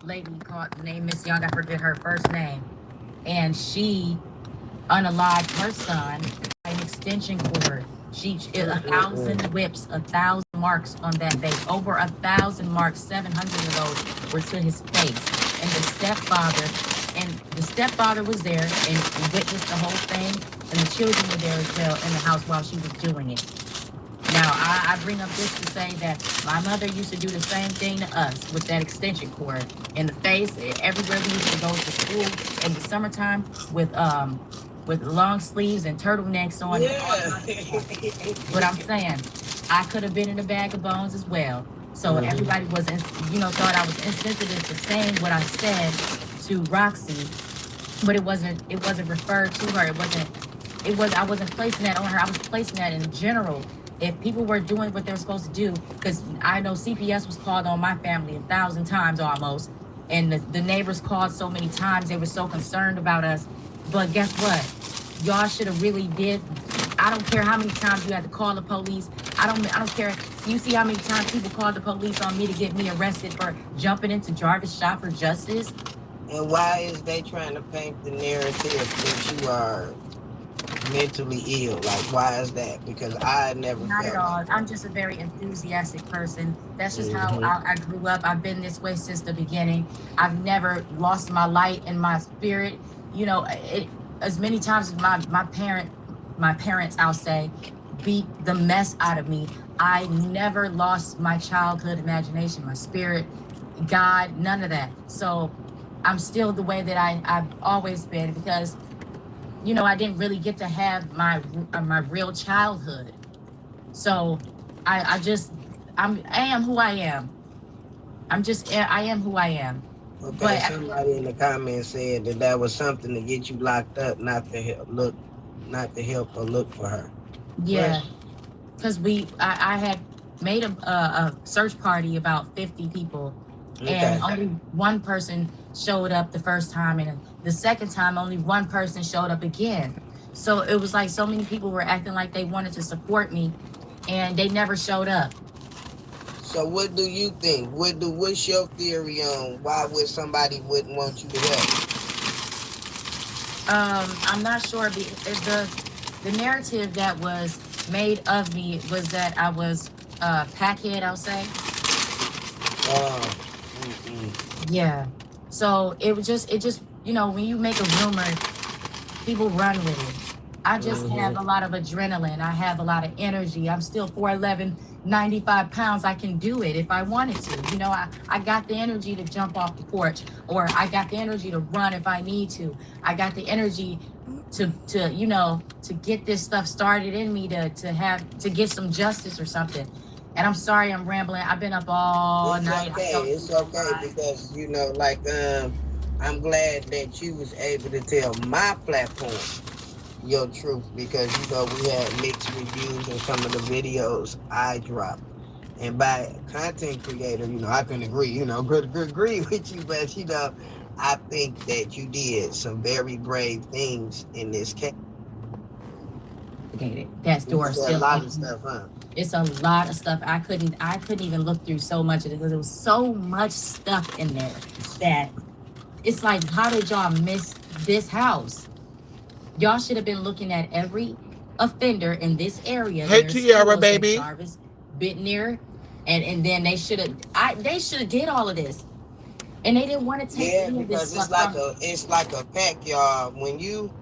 lady called named Miss Young. I forget her first name, and she unalived her son by an extension cord. She 1,000 whips, 1,000 marks on that baby. Over 1,000 marks. 700 of those were to his face. And the stepfather was there and witnessed the whole thing. And the children were there as well in the house while she was doing it. Now, I bring up this to say that my mother used to do the same thing to us with that extension cord in the face. Everywhere we used to go to school in the summertime with long sleeves and turtlenecks on. Yeah. But I'm saying, I could have been in a bag of bones as well. So everybody was, thought I was insensitive to saying what I said to Roxy, but it wasn't referred to her. I wasn't placing that on her. I was placing that in general. If people were doing what they're supposed to do, because I know CPS was called on my family 1,000 times almost, and the neighbors called so many times. They were so concerned about us. But guess what? Y'all should have really did. I don't care how many times you had to call the police. I don't care. You see how many times people called the police on me to get me arrested for jumping into Jarvis Shop for justice? And why is they trying to paint the narrative that you are mentally ill? Like, why is that? Because I never Not felt at all. like I'm just a very enthusiastic person. That's just how I grew up. I've been this way since the beginning. I've never lost my light and my spirit. As many times as my parents, I'll say, beat the mess out of me, I never lost my childhood imagination, my spirit, God, none of that. So I'm still the way that I've always been, because I didn't really get to have my real childhood. So I am who I am. I am who I am. Okay, But somebody in the comments said that was something to get you locked up, not to help or look for her. yeah, because I had made a search party, about 50 people, and only one person showed up the first time, and the second time only one person showed up again. So it was like so many people were acting like they wanted to support me, and they never showed up. So what do you think? What's your theory on why somebody wouldn't want you to help? I'm not sure. The narrative that was made of me was that I was a packhead, I'll say. Yeah. So it just when you make a rumor, people run with it. I just have a lot of adrenaline. I have a lot of energy. I'm still 4'11", 95 pounds. I can do it if I wanted to. I got the energy to jump off the porch, or I got the energy to run if I need to. I got the energy to get this stuff started in me, to get some justice or something. And I'm sorry I'm rambling. I've been up all night. It's okay because I'm glad that you was able to tell my platform your truth, because we had mixed reviews on some of the videos I dropped. And by content creator, I can agree, agree with you, but I think that you did some very brave things in this case. That door still a lot of stuff, huh? It's a lot of stuff. I couldn't even look through so much of it, because there was so much stuff in there that it's like, how did y'all miss this house? Y'all should have been looking at every offender in this area. Hey, Tiara, baby. Jarvis, Bitnear, and then they should have did all of this, and they didn't want to take any of this stuff. Because it's like a pack, y'all. When you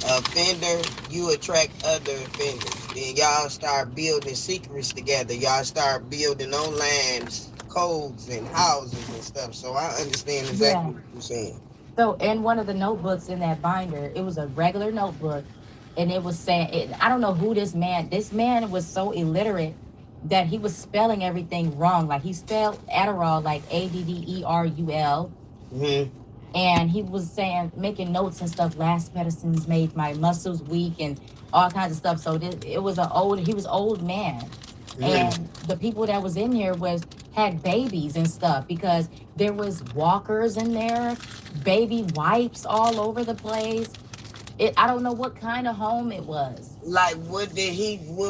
offender, you attract other offenders. Then y'all start building secrets together. Y'all start building online codes and houses and stuff. So I understand exactly what you're saying. So in one of the notebooks in that binder, it was a regular notebook, and it was saying, I don't know who this man was so illiterate that he was spelling everything wrong. Like, he spelled Adderall like Adderul. And he was making notes and stuff. Last medicines made my muscles weak and all kinds of stuff. So he was old man. And the people that was in here had babies and stuff, because there was walkers in there, baby wipes all over the place. I don't know what kind of home it was. Like, what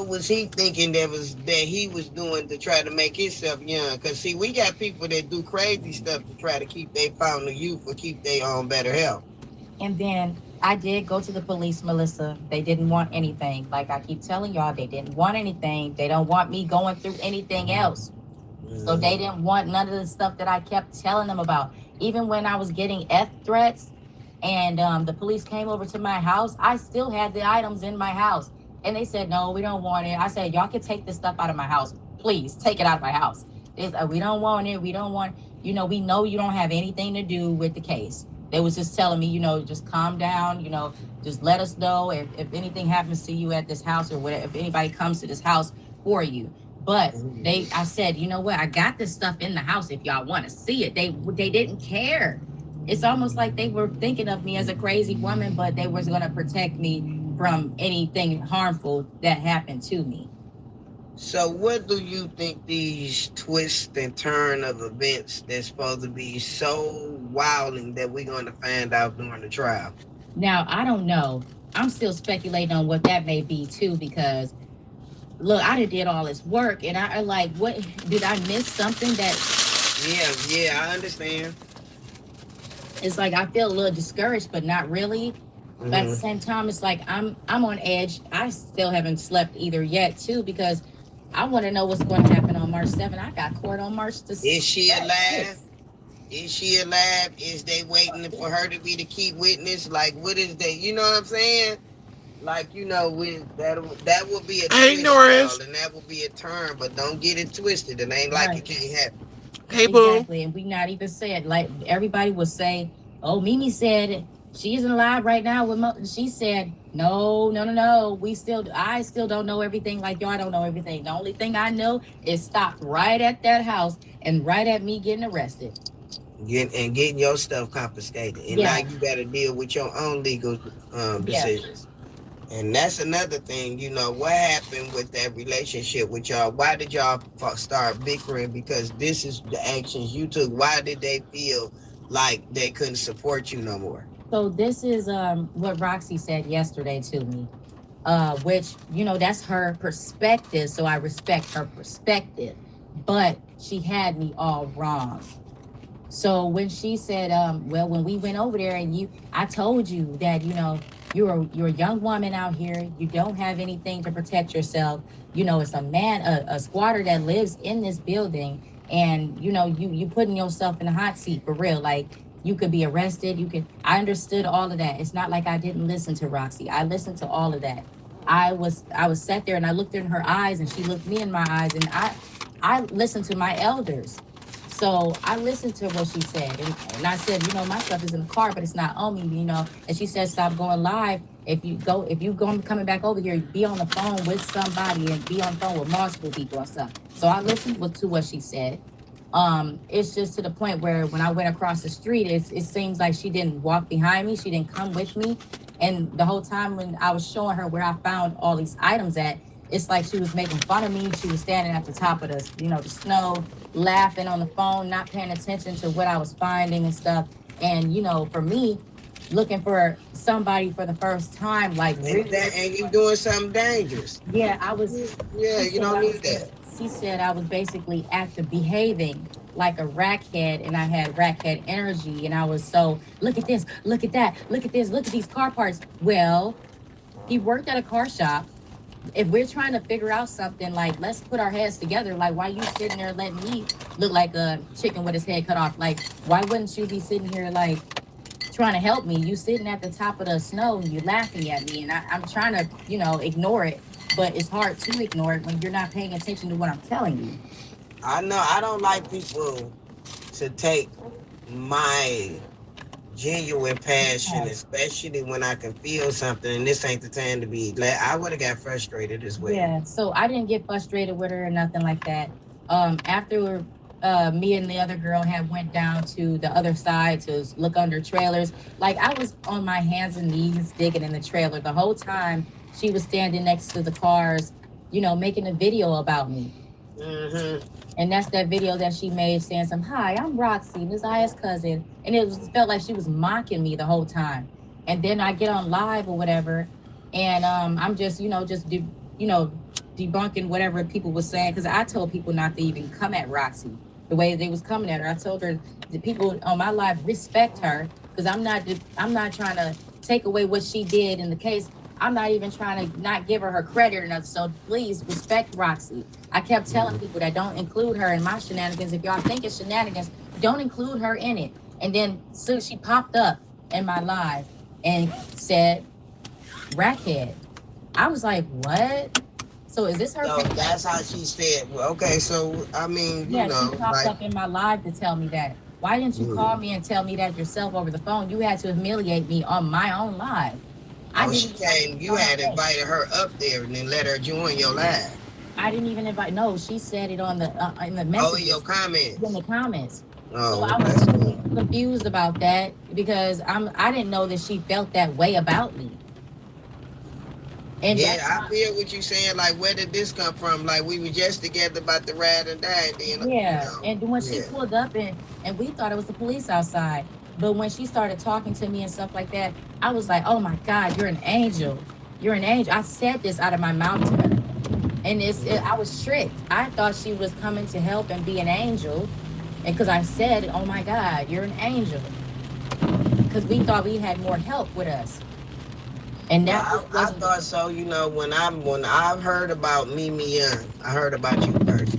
was he thinking that he was doing to try to make himself young? Because see, we got people that do crazy stuff to try to keep their fountain of youth or keep their own better health. And then I did go to the police, Melissa. They didn't want anything. Like I keep telling y'all, they didn't want anything. They don't want me going through anything else. So they didn't want none of the stuff that I kept telling them about. Even when I was getting F threats and the police came over to my house, I still had the items in my house. And they said, no, we don't want it. I said, y'all can take this stuff out of my house. Please take it out of my house. We don't want it. We don't want, we know you don't have anything to do with the case. They was just telling me, just calm down, just let us know if anything happens to you at this house or whatever, if anybody comes to this house for you. But I said, you know what? I got this stuff in the house if y'all want to see it. They didn't care. It's almost like they were thinking of me as a crazy woman, but they was going to protect me from anything harmful that happened to me. So what do you think these twists and turn of events that's supposed to be so wilding that we're going to find out during the trial? Now, I don't know. I'm still speculating on what that may be too, because look, I did all this work, and I like, what did I miss something that? Yeah, I understand. It's like I feel a little discouraged, but not really. But at the same time, it's like I'm on edge. I still haven't slept either yet, too, because I want to know what's going to happen on March 7th. I got court on March the 6th. Is she alive? Is she alive? Is they waiting for her to be the key witness? Like, what is that? You know what I'm saying? Like, with that will be a twist, y'all, and that will be a turn, but don't get it twisted. It ain't like it can't happen. Hey, boo. Exactly, and we not even said, like, everybody would say, oh, Mimi said she isn't alive right now with she said, no, I still don't know everything like y'all don't know everything. The only thing I know is stopped right at that house and right at me getting arrested. Getting your stuff confiscated. And now you got to deal with your own legal decisions. And that's another thing, what happened with that relationship with y'all? Why did y'all start bickering? Because this is the actions you took. Why did they feel like they couldn't support you no more? So this is what Roxy said yesterday to me, which, that's her perspective. So I respect her perspective. But she had me all wrong. So when she said, when we went over there and I told you that, you're a young woman out here. You don't have anything to protect yourself. It's a man, a squatter that lives in this building. And, you putting yourself in the hot seat for real. Like, you could be arrested. I understood all of that. It's not like I didn't listen to Roxy. I listened to all of that. I was sat there and I looked in her eyes and she looked me in my eyes. And I listened to my elders. So I listened to what she said, and I said, my stuff is in the car, but it's not on me, And she said, stop going live. If you coming back over here, be on the phone with somebody and be on the phone with multiple people and stuff. So I listened to what she said. It's just to the point where when I went across the street, it seems like she didn't walk behind me, she didn't come with me, and the whole time when I was showing her where I found all these items at, it's like she was making fun of me. She was standing at the top of the snow, laughing on the phone, not paying attention to what I was finding and stuff. And, for me, looking for somebody for the first time, like... And you doing something dangerous. Yeah, I was... Yeah, you don't need that. She said I was basically behaving like a rackhead, and I had rackhead energy, and I was so, look at this, look at that, look at this, look at these car parts. Well, he worked at a car shop. If we're trying to figure out something, like, let's put our heads together. Like, why you sitting there letting me look like a chicken with his head cut off? Like, why wouldn't you be sitting here, like, trying to help me? You sitting at the top of the snow and you laughing at me. And I'm trying to, ignore it. But it's hard to ignore it when you're not paying attention to what I'm telling you. I know. I don't like people to take my genuine passion, especially when I can feel something, and this ain't the time to be. I would have got frustrated as well. Yeah, so I didn't get frustrated with her or nothing like that. After me and the other girl had went down to the other side to look under trailers, like I was on my hands and knees digging in the trailer the whole time. She was standing next to the cars, making a video about me. And that's that video that she made saying hi, I'm Roxy, Miss Aya's cousin. And it felt like she was mocking me the whole time. And then I get on live or whatever, And I'm just, debunking whatever people were saying, because I told people not to even come at Roxy the way they was coming at her. I told her the people on my live respect her, because I'm not trying to take away what she did in the case. I'm not even trying to not give her credit or nothing. So please respect Roxy. I kept telling people that don't include her in my shenanigans. If y'all think it's shenanigans, don't include her in it. And then so she popped up in my live and said, "Rackhead." I was like, "What?" So is this her? So that's how she said. Well, okay, so I mean, Yeah, she popped up in my live to tell me that. Why didn't you call me and tell me that yourself over the phone? You had to humiliate me on my own live. She came. You had invited her up there and then let her join your live. I didn't even invite. No, she said it on the in the messages. Oh, in your comments. In the comments. Oh, so I was confused about that, because I didn't know that she felt that way about me. And yeah, I feel what you're saying. Like, where did this come from? Like, we were just together about to ride and die. Then, yeah. And when she pulled up and we thought it was the police outside, but when she started talking to me and stuff like that, I was like, "Oh my God, you're an angel. You're an angel." I said this out of my mouth to her, and I was tricked. I thought she was coming to help and be an angel, and because I said, "Oh my God, you're an angel," because we thought we had more help with us. And that I thought so. When I heard about Mimi Young, I heard about you first,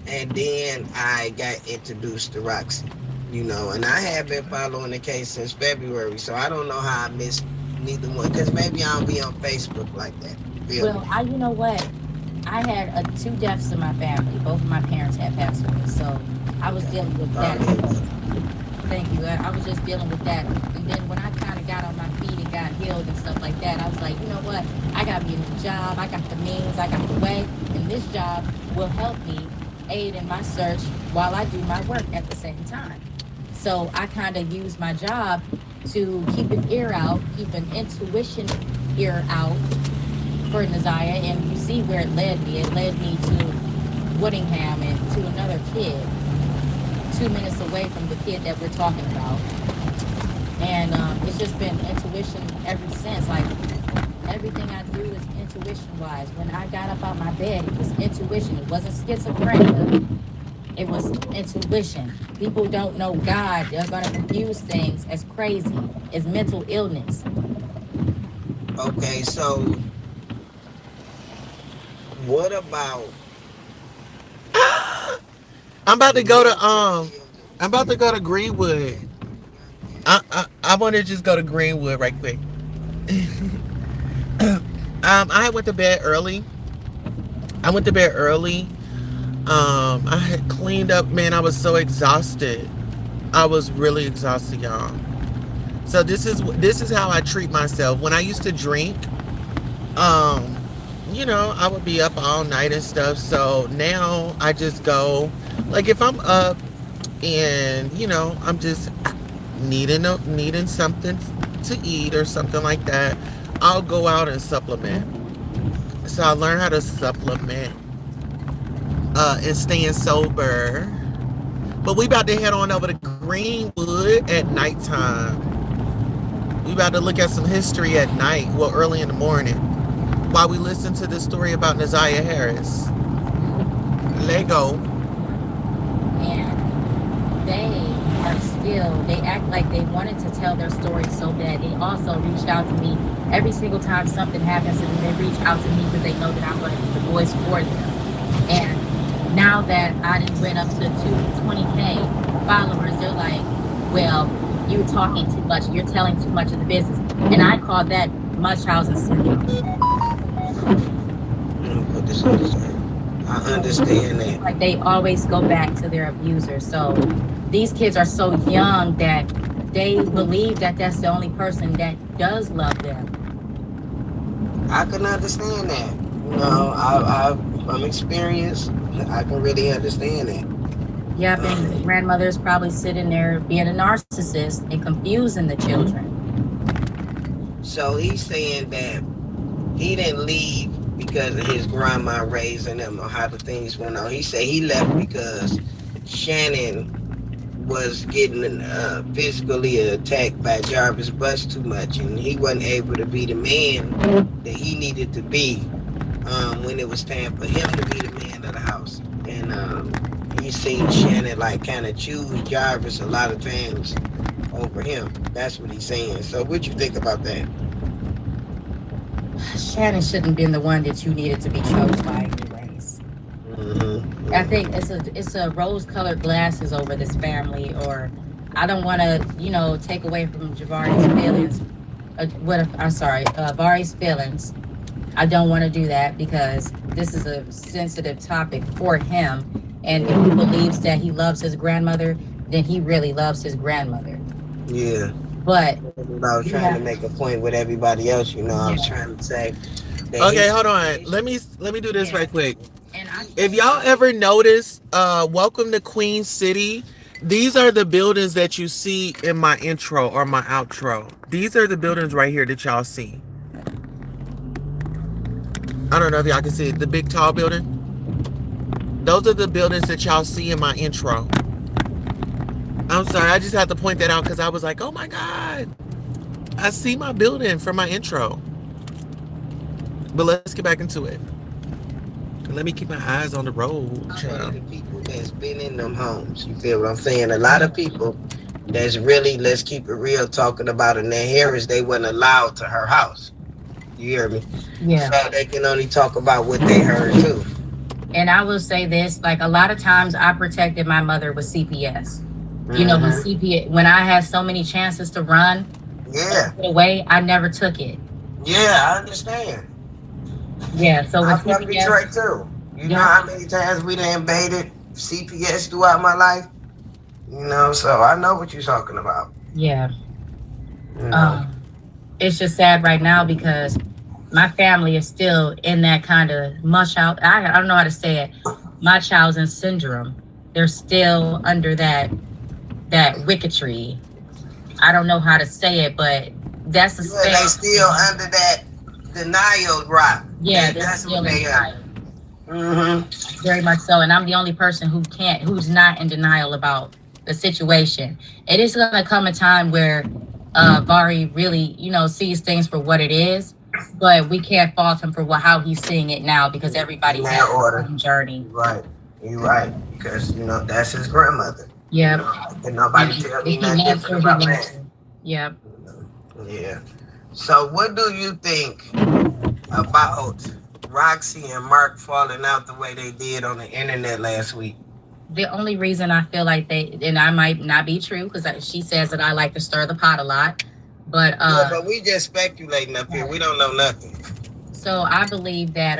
and then I got introduced to Roxy. And I have been following the case since February, so I don't know how I missed neither one. Because maybe I don't be on Facebook like that. Well, you know what? I had 2 deaths in my family. Both of my parents had passed away, so I was dealing with that. Thank you. I was just dealing with that. And then when I kind of got on my feet and got healed and stuff like that, I was like, you know what? I got me a new job. I got the means. I got the way. And this job will help me aid in my search while I do my work at the same time. So I kind of use my job to keep an ear out, keep an intuition ear out for Neziah. And you see where it led me. It led me to Woodingham and to another kid, 2 minutes away from the kid that we're talking about. And it's just been intuition ever since. Like, everything I do is intuition wise. When I got up out my bed, it was intuition. It wasn't schizophrenia. It was intuition. People don't know God. They're going to confuse things as crazy, as mental illness. Okay, so what about... I'm about to go to Greenwood. I want to just go to Greenwood right quick. I went to bed early. I had cleaned up. Man, I was so exhausted. I was really exhausted, y'all. So this is how I treat myself. When I used to drink, I would be up all night and stuff. So now I just go, like, if I'm up and I'm just needing something to eat or something like that, I'll go out and supplement. So I learned how to supplement and staying sober. But we about to head on over to Greenwood at nighttime. We about to look at some history at night, well, early in the morning, while we listen to this story about Neziah Harris. Lego. And they act like they wanted to tell their story so bad. They also reached out to me every single time something happens, and they reach out to me because they know that I'm going to be the voice for them. And now that I went up to 220K followers, they're like, "Well, you're talking too much. You're telling too much of the business." And I call that Munchausen syndrome. Put this on the side. I understand that. Like, they always go back to their abuser. So these kids are so young that they believe that that's the only person that does love them. I can understand that. From experience, I can really understand that. Yep, and the grandmother's probably sitting there being a narcissist and confusing the children. So he's saying that he didn't leave because of his grandma raising him or how the things went on. He said he left because Shannon was getting physically attacked by Jarvis Bus too much, and he wasn't able to be the man that he needed to be when it was time for him to be the man of the house. And he seen Shannon like kind of choose Jarvis a lot of times over him. That's what he's saying. So what you think about that? Shannon shouldn't have been the one that you needed to be chosen by anyways. Mm-hmm. I think it's a rose-colored glasses over this family, or I don't want to, take away from Javari's feelings. Vari's feelings. I don't want to do that because this is a sensitive topic for him. And if he believes that he loves his grandmother, then he really loves his grandmother. Yeah. But I was trying to make a point with everybody else, I was trying to say. Okay, hold on. Let me do this right quick. And If y'all ever notice, welcome to Queen City. These are the buildings that you see in my intro or my outro. These are the buildings right here that y'all see. I don't know if y'all can see it. The big tall building. Those are the buildings that y'all see in my intro. I'm sorry, I just had to point that out because I was like, oh my God. I see my building from my intro. But let's get back into it. Let me keep my eyes on the road. The people that's been in them homes, you feel what I'm saying? A lot of people that's really, let's keep it real, talking about in their heritage, they weren't allowed to her house. You hear me? Yeah. So they can only talk about what they heard too. And I will say this, like a lot of times I protected my mother with CPS. When I had so many chances to run away, I never took it. Yeah, I understand. Yeah, so with I felt betrayed too. You know how many times we done invaded CPS throughout my life? So I know what you're talking about. Yeah. It's just sad right now because my family is still in that kind of mush out. I don't know how to say it. Munchausen syndrome. They're still under that wicketry. I don't know how to say it, but that's the they still under that denial rock. Yeah, they're still in denial. Very much so. And I'm the only person who's not in denial about the situation. It is gonna come a time where Vari really, sees things for what it is, but we can't fault him for how he's seeing it now because everybody has their own journey. Right. You're right. Because that's his grandmother. Yeah. And nobody tell me nothing different about that. Yeah. Yeah. So what do you think about Roxy and Mark falling out the way they did on the internet last week? The only reason I feel like and I might not be true because she says that I like to stir the pot a lot, but but we just speculating up here. We don't know nothing. So I believe that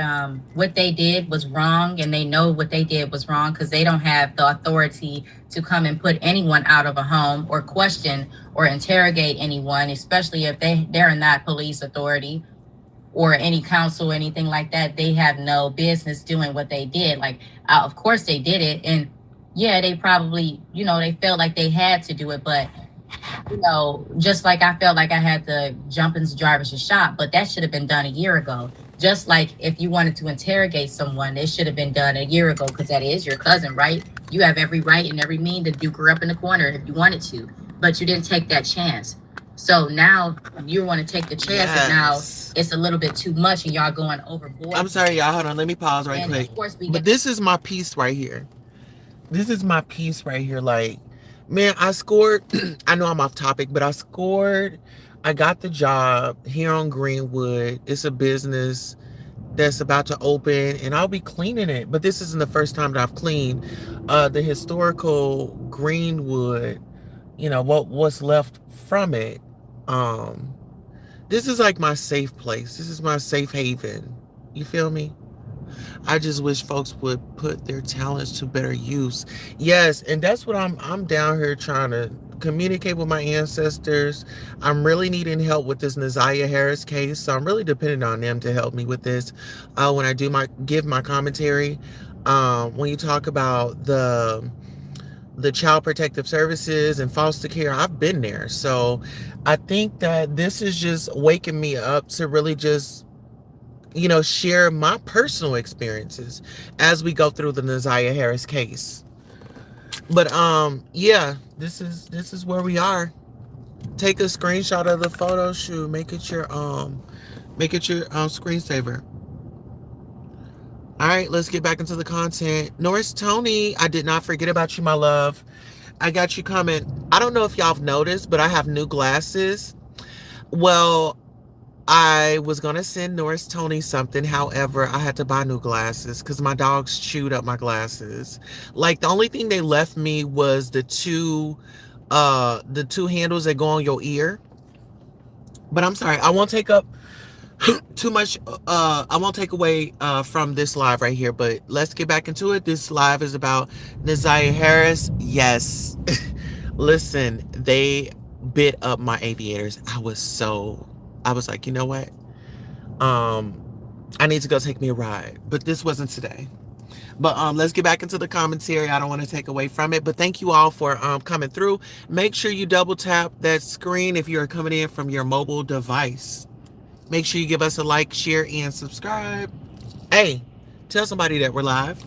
what they did was wrong, and they know what they did was wrong because they don't have the authority to come and put anyone out of a home or question or interrogate anyone, especially if they're not police authority or any council or anything like that. They have no business doing what they did. Like, of course they did it. And yeah, they probably, they felt like they had to do it. But, just like I felt like I had to jump into Jarvis's shop, but that should have been done a year ago. Just like if you wanted to interrogate someone, it should have been done a year ago because that is your cousin, right? You have every right and every mean to duke her up in the corner if you wanted to, but you didn't take that chance. So now you want to take the chance, and now it's a little bit too much, and y'all going overboard. I'm sorry, y'all. Hold on. Let me pause right quick. But this is my piece right here. This is my piece right here. Like, man, I scored. I know I'm off topic, but I scored. I got the job here on Greenwood. It's a business that's about to open, and I'll be cleaning it. But this isn't the first time that I've cleaned the historical Greenwood. What's left from it. This is like my safe place. This is my safe haven. You feel me? I just wish folks would put their talents to better use. Yes, and that's what I'm down here trying to communicate with my ancestors. I'm really needing help with this Naziah Harris case, so I'm really dependent on them to help me with this. When I give my commentary, when you talk about the Child Protective Services and foster care, I've been there. So I think that this is just waking me up to really just, share my personal experiences as we go through the Naziah Harris case. But yeah, this is where we are. Take a screenshot of the photo shoot. Make it your screensaver. All right, let's get back into the content. Norris Tony, I did not forget about you, my love. I got you coming. I don't know if y'all have noticed, but I have new glasses. Well, I was gonna send Norris Tony something. However, I had to buy new glasses because my dogs chewed up my glasses. Like the only thing they left me was the two handles that go on your ear. But I'm sorry, I won't take up too much. I won't take away from this live right here. But let's get back into it. This live is about Naziah Harris. Yes. Listen, they bit up my aviators. I was like, you know what? Um, I need to go take me a ride. But this wasn't today. But let's get back into the commentary. I don't want to take away from it. But thank you all for coming through. Make sure you double tap that screen if you're coming in from your mobile device. Make sure you give us a like, share, and subscribe. Hey, tell somebody that we're live.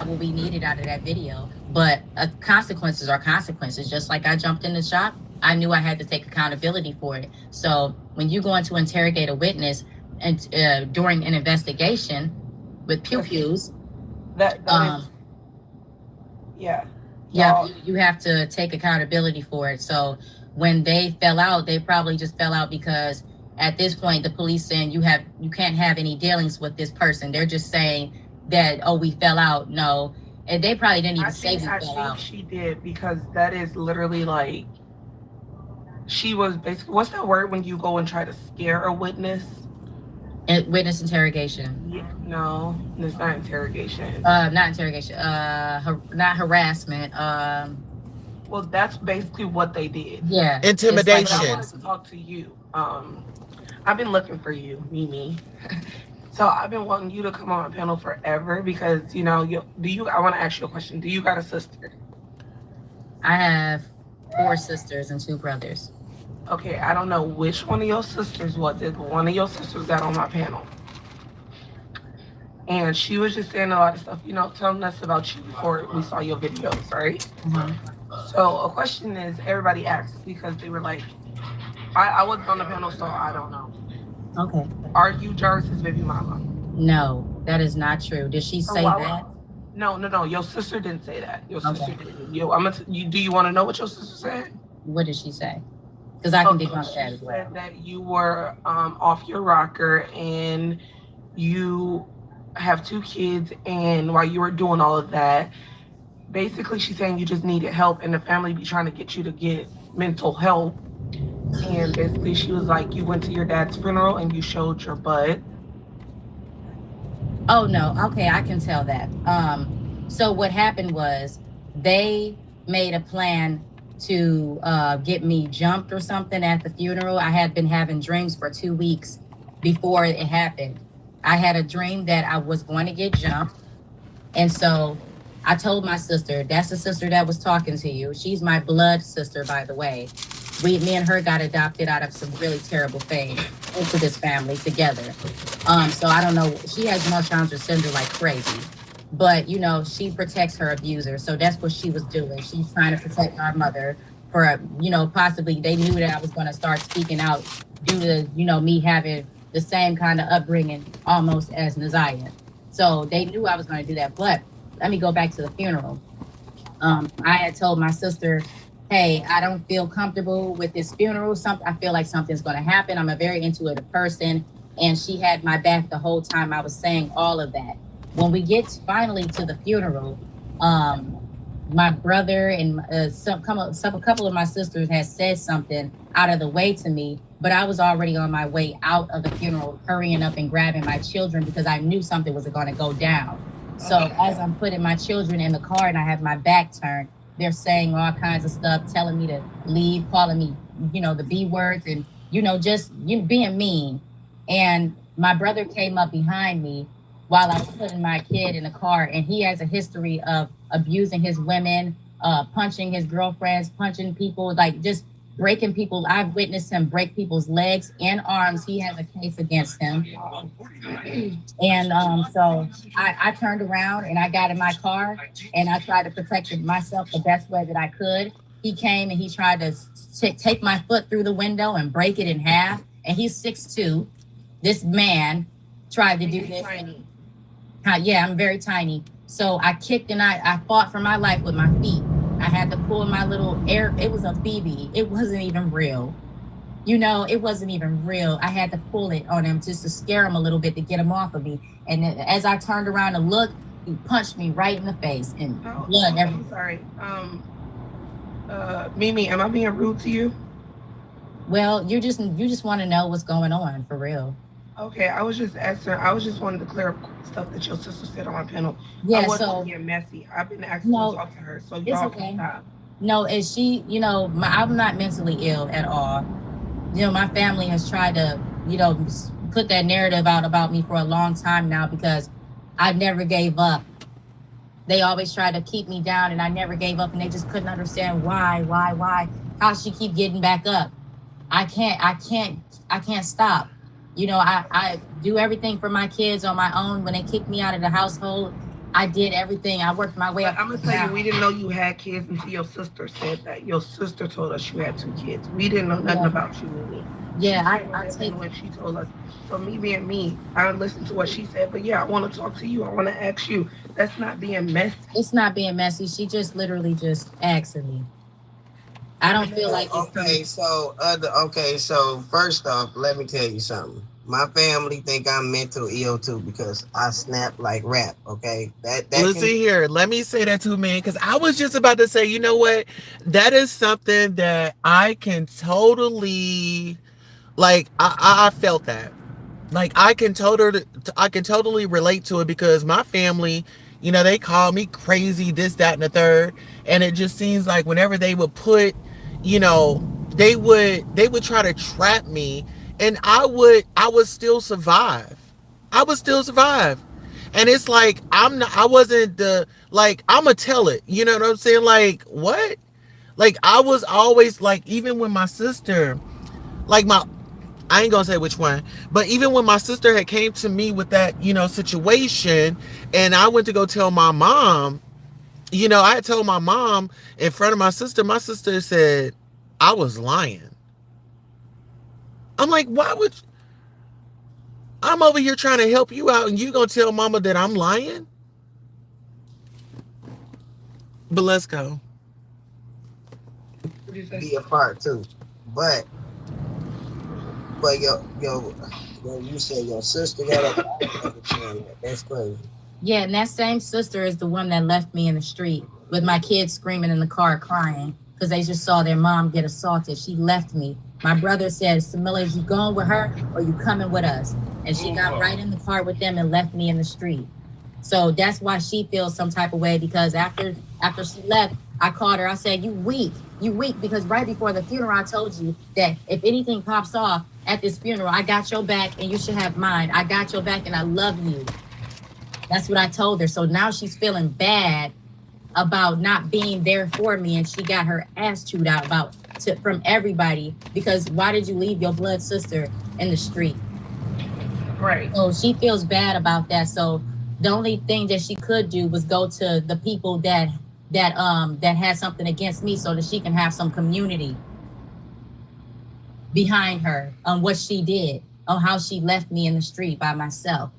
Will be needed out of that video. But consequences are consequences. Just like I jumped in the shop, I knew I had to take accountability for it. So when you go in to interrogate a witness and during an investigation with pew-pews, that is, yeah. Yeah, you have to take accountability for it. So when they fell out, they probably just fell out because at this point the police saying you can't have any dealings with this person. They're just saying that, oh, we fell out. No, and they probably didn't even say we fell out. She did, because that is literally like, she was basically, what's that word when you go and try to scare a witness? Witness interrogation. Yeah, no, it's not interrogation. Not interrogation. Not harassment. Well, that's basically what they did. Yeah. Intimidation. Like, I wanted to talk to you. I've been looking for you, Mimi. So I've been wanting you to come on a panel forever because, you know, I want to ask you a question. Do you got a sister? I have 4 sisters and 2 brothers. Okay, I don't know which one of your sisters was it, but one of your sisters got on my panel. And she was just saying a lot of stuff, you know, telling us about you before we saw your videos, right? Mm-hmm. So a question is, everybody asked because they were like, I wasn't on the panel, so I don't know. Okay. Are you Jarvis's baby mama? No, that is not true. Did she say that? No. Your sister didn't say that. Your sister Okay. didn't. Do you want to know what your sister said? What did she say? Because I can debunk that as well. She said that you were off your rocker and you have 2 kids, and while you were doing all of that, basically she's saying you just needed help and the family be trying to get you to get mental help. And basically she was like, you went to your dad's funeral and you showed your butt. Oh no, okay, I can tell that. So what happened was they made a plan to get me jumped or something at the funeral. I had been having dreams for 2 weeks before it happened. I had a dream that I was going to get jumped. And so I told my sister, that's the sister that was talking to you. She's my blood sister, by the way. Me and her got adopted out of some really terrible things into this family together. So I don't know. She has Munchausen syndrome like crazy. But, you know, she protects her abuser. So that's what she was doing. She's trying to protect our mother for, you know, possibly they knew that I was going to start speaking out due to, you know, me having the same kind of upbringing almost as Naziah. So they knew I was going to do that. But let me go back to the funeral. I had told my sister, hey, I don't feel comfortable with this funeral. I feel like something's going to happen. I'm a very intuitive person. And she had my back the whole time I was saying all of that. When we get finally to the funeral, my brother and a couple of my sisters had said something out of the way to me, but I was already on my way out of the funeral, hurrying up and grabbing my children because I knew something was going to go down. So as I'm putting my children in the car and I have my back turned, they're saying all kinds of stuff, telling me to leave, calling me, you know, the B words and, you know, just being mean. And my brother came up behind me while I was putting my kid in the car, and he has a history of abusing his women, punching his girlfriends, punching people, like just breaking people. I've witnessed him break people's legs and arms. He has a case against him. And so I turned around and I got in my car and I tried to protect myself the best way that I could. He came and he tried to take my foot through the window and break it in half. And he's 6'2". This man tried to do this. Yeah, I'm very tiny. So I kicked and I fought for my life with my feet. I had to pull my little air. It was a BB. It wasn't even real. You know, it wasn't even real. I had to pull it on him just to scare him a little bit to get him off of me. And then as I turned around to look, he punched me right in the face and blood everywhere. I'm sorry. Mimi, am I being rude to you? Well, you just want to know what's going on for real. Okay, I was just asking. I was just wanting to clear up stuff that your sister said on our panel. Yeah, I wasn't being messy. I've been asking to talk to her, so y'all can stop. No, is she? You know, I'm not mentally ill at all. You know, my family has tried to, you know, put that narrative out about me for a long time now because I never gave up. They always tried to keep me down, and I never gave up, and they just couldn't understand why, how she keep getting back up. I can't stop. You know, I do everything for my kids on my own. When they kicked me out of the household, I did everything. I worked my way up. I'm going to tell you, we didn't know you had kids until your sister said that. Your sister told us you had 2 kids. We didn't know nothing about you, Mimi. Yeah, I take when she told us. So me being me, I listened to what she said. But yeah, I want to talk to you. I want to ask you. That's not being messy. It's not being messy. She just literally just asking me. I don't feel like it's so first off, let me tell you something. My family think I'm mental ill too because I snap like rap. Okay, listen here. Let me say that too, man, because I was just about to say, you know what? That is something that I can totally, like, I felt that. Like, I can totally relate to it because my family, you know, they call me crazy, this, that, and the third, and it just seems like whenever they would put, you know, they would try to trap me. And I would still survive. I would still survive. And it's like, I wasn't I'ma tell it. You know what I'm saying? Like, what? Like, I was always, like, even when my sister, like, I ain't gonna say which one, but even when my sister had came to me with that, you know, situation, and I went to go tell my mom, you know, I had told my mom in front of my sister said, I was lying. I'm like, why would I'm over here trying to help you out and you gonna tell mama that I'm lying? But let's go. Be a part too. But you said your sister got a that's crazy. Yeah, and that same sister is the one that left me in the street with my kids screaming in the car crying because they just saw their mom get assaulted. She left me. My brother said, Samilla, is you going with her or you coming with us? And she got right in the car with them and left me in the street. So that's why she feels some type of way because after she left, I called her. I said, you weak, because right before the funeral, I told you that if anything pops off at this funeral, I got your back and you should have mine. I got your back and I love you. That's what I told her. So now she's feeling bad about not being there for me, and she got her ass chewed out from everybody because why did you leave your blood sister in the street? Right. So she feels bad about that. So the only thing that she could do was go to the people that had something against me so that she can have some community behind her on what she did, on how she left me in the street by myself.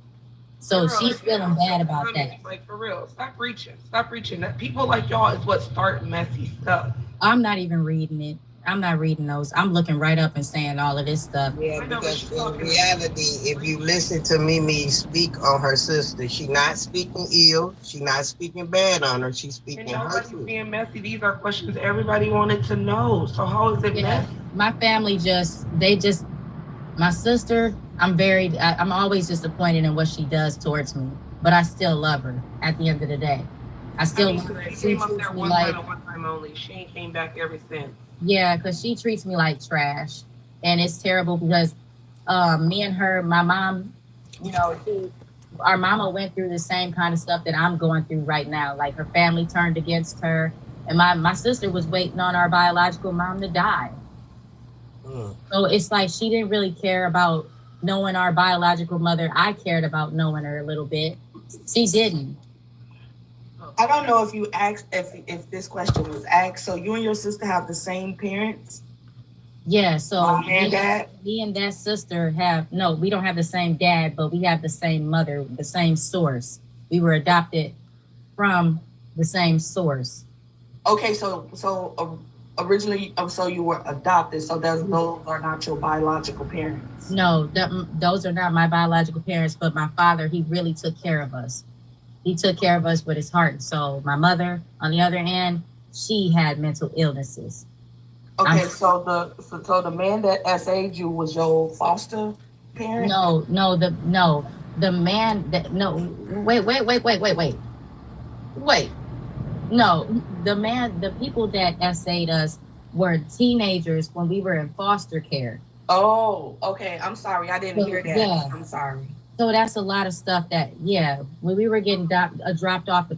So she's feeling bad about that. Like, for real, stop reaching. That people like y'all is what start messy stuff. I'm not even reading it. I'm not reading those. I'm looking right up and saying all of this stuff. Yeah, because in reality, if you listen to Mimi speak on her sister, she's not speaking ill. She's not speaking bad on her. She's speaking her truth. Being messy. These are questions everybody wanted to know. So how is it messy? My family my sister, I'm always disappointed in what she does towards me, but I still love her at the end of the day. She came up there one time only. She ain't came back ever since. Yeah, because she treats me like trash. And it's terrible because me and her, my mom, you know, our mama went through the same kind of stuff that I'm going through right now. Like her family turned against her. And my sister was waiting on our biological mom to die. Mm. So it's like she didn't really care about knowing our biological mother. I cared about knowing her a little bit. She didn't. I don't know if you asked if this question was asked. So you and your sister have the same parents, Yeah, so mom and dad. me and that sister have no, we don't have the same dad, but we have the same mother, the same source. We were adopted from the same source. Okay, so originally, so you were adopted. So those are not your biological parents. No, those are not my biological parents, but my father, he really took care of us. He took care of us with his heart. So my mother, on the other hand, she had mental illnesses. Okay, I'm so the man that SA'd you was your foster parent. the man that no wait. No, the people that essayed us were teenagers when we were in foster care. Oh, okay. I'm sorry, I didn't hear that. Yeah. I'm sorry. So that's a lot of stuff that, yeah, when we were getting dropped off to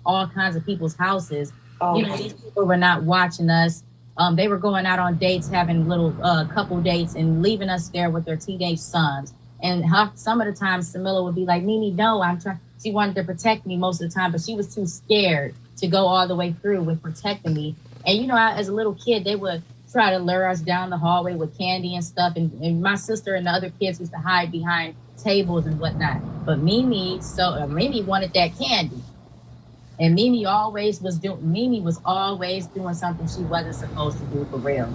all kinds of people's houses, Oh, you know, these people were not watching us. They were going out on dates, having little couple dates and leaving us there with their teenage sons. And some of the time, Samilla would be like, Mimi, no, I'm trying. She wanted to protect me most of the time, but she was too scared to go all the way through with protecting me. And, you know, as a little kid, they would try to lure us down the hallway with candy and stuff. And my sister and the other kids used to hide behind tables and whatnot. But Mimi wanted that candy. And Mimi was always doing something she wasn't supposed to do for real.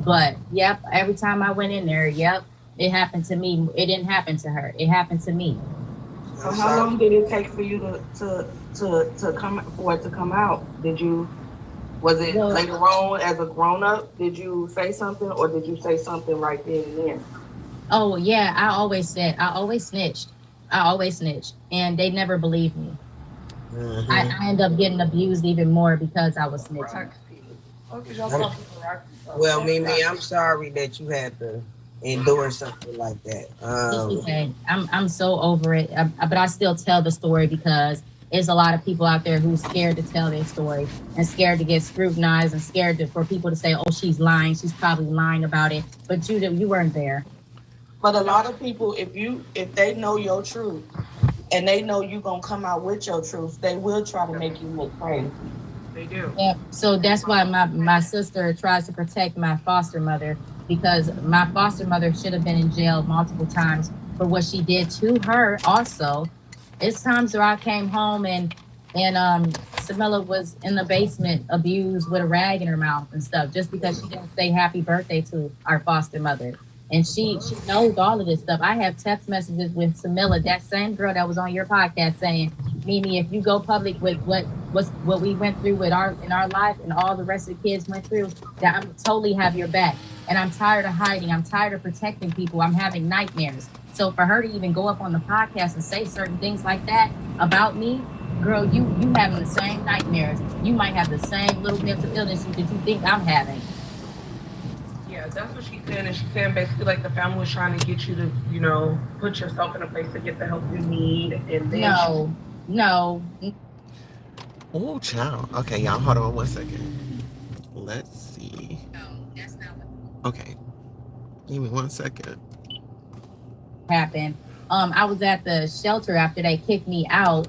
But yep, every time I went in there, yep, it happened to me. It didn't happen to her. It happened to me. So how long did it take for you to come out? Was it later on as a grown up? Did you say something, or did you say something right then and there? Oh yeah, I always snitched. And they never believed me. Mm-hmm. I ended up getting abused even more because I was snitching. Well, Mimi, I'm sorry that you had to endure something like that. It's okay. I'm so over it. But I still tell the story because there's a lot of people out there who's scared to tell their story and scared to get scrutinized and scared for people to say, "Oh, she's lying. She's probably lying about it." But you weren't there. But a lot of people, if they know your truth and they know you gonna come out with your truth, they will try to make you look crazy. They do. Yeah. So that's why my sister tries to protect my foster mother, because my foster mother should have been in jail multiple times for what she did to her. Also, it's times where I came home and Samilla was in the basement, abused with a rag in her mouth and stuff, just because she didn't say happy birthday to our foster mother. And she knows all of this stuff. I have text messages with Samilla, that same girl that was on your podcast, saying, Mimi, if you go public with what we went through in our life and all the rest of the kids went through, that I'm totally have your back. And I'm tired of hiding. I'm tired of protecting people. I'm having nightmares. So for her to even go up on the podcast and say certain things like that about me, girl, you having the same nightmares. You might have the same little mental illness that you think I'm having. Yeah, that's what she's saying. And she's saying basically like the family was trying to get you to, put yourself in a place to get the help you need. And then No. Oh, child. Okay, y'all, hold on one second. Let's see. No, that's not what Okay. Give me 1 second. happened. I was at the shelter after they kicked me out,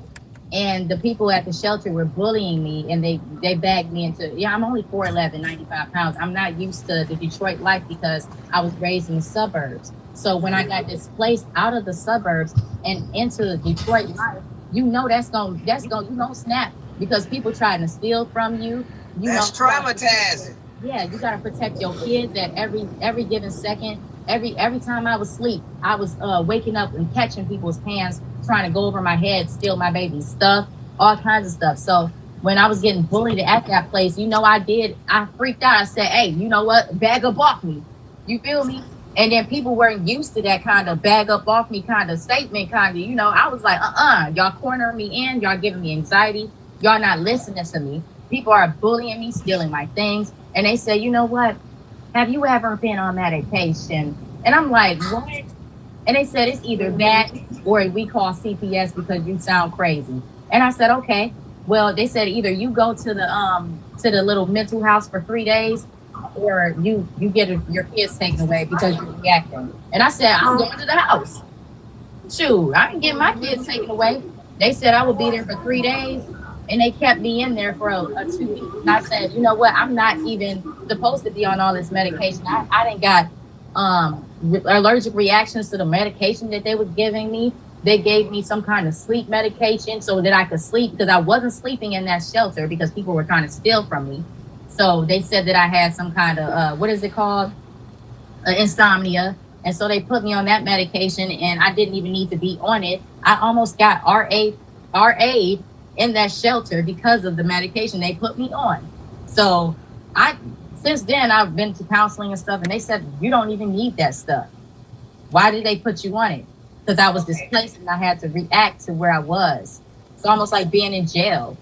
and the people at the shelter were bullying me, and they bagged me into, I'm only 4'11", 95 pounds. I'm not used to the Detroit life because I was raised in the suburbs. So when I got displaced out of the suburbs and into the Detroit life, that's gonna snap, because people trying to steal from you. That's traumatizing. Yeah, you gotta protect your kids at every given second. Every time I was asleep, I was waking up and catching people's hands, trying to go over my head, steal my baby's stuff, all kinds of stuff. So when I was getting bullied at that place, I freaked out. I said, hey, you know what? Bag up off me. You feel me? And then people weren't used to that kind of bag up off me kind of statement, I was like, y'all cornering me in, y'all giving me anxiety, y'all not listening to me. People are bullying me, stealing my things. And they say, you know what? Have you ever been on medication? And I'm like, what? And they said, it's either that or we call CPS because you sound crazy. And I said, okay. Well, they said either you go to the little mental house for 3 days, or you get your kids taken away because you're reacting. And I said, I'm going to the house. Shoot, I didn't get my kids taken away. They said I would be there for 3 days, and they kept me in there for a 2 weeks. And I said, you know what? I'm not even supposed to be on all this medication. I didn't got allergic reactions to the medication that they was giving me. They gave me some kind of sleep medication so that I could sleep, because I wasn't sleeping in that shelter because people were trying to steal from me. So they said that I had some kind of what is it called? Insomnia. And so they put me on that medication, and I didn't even need to be on it. I almost got RA in that shelter because of the medication they put me on. So since then I've been to counseling and stuff, and they said you don't even need that stuff. Why did they put you on it? Because I was displaced and I had to react to where I was. It's almost like being in jail.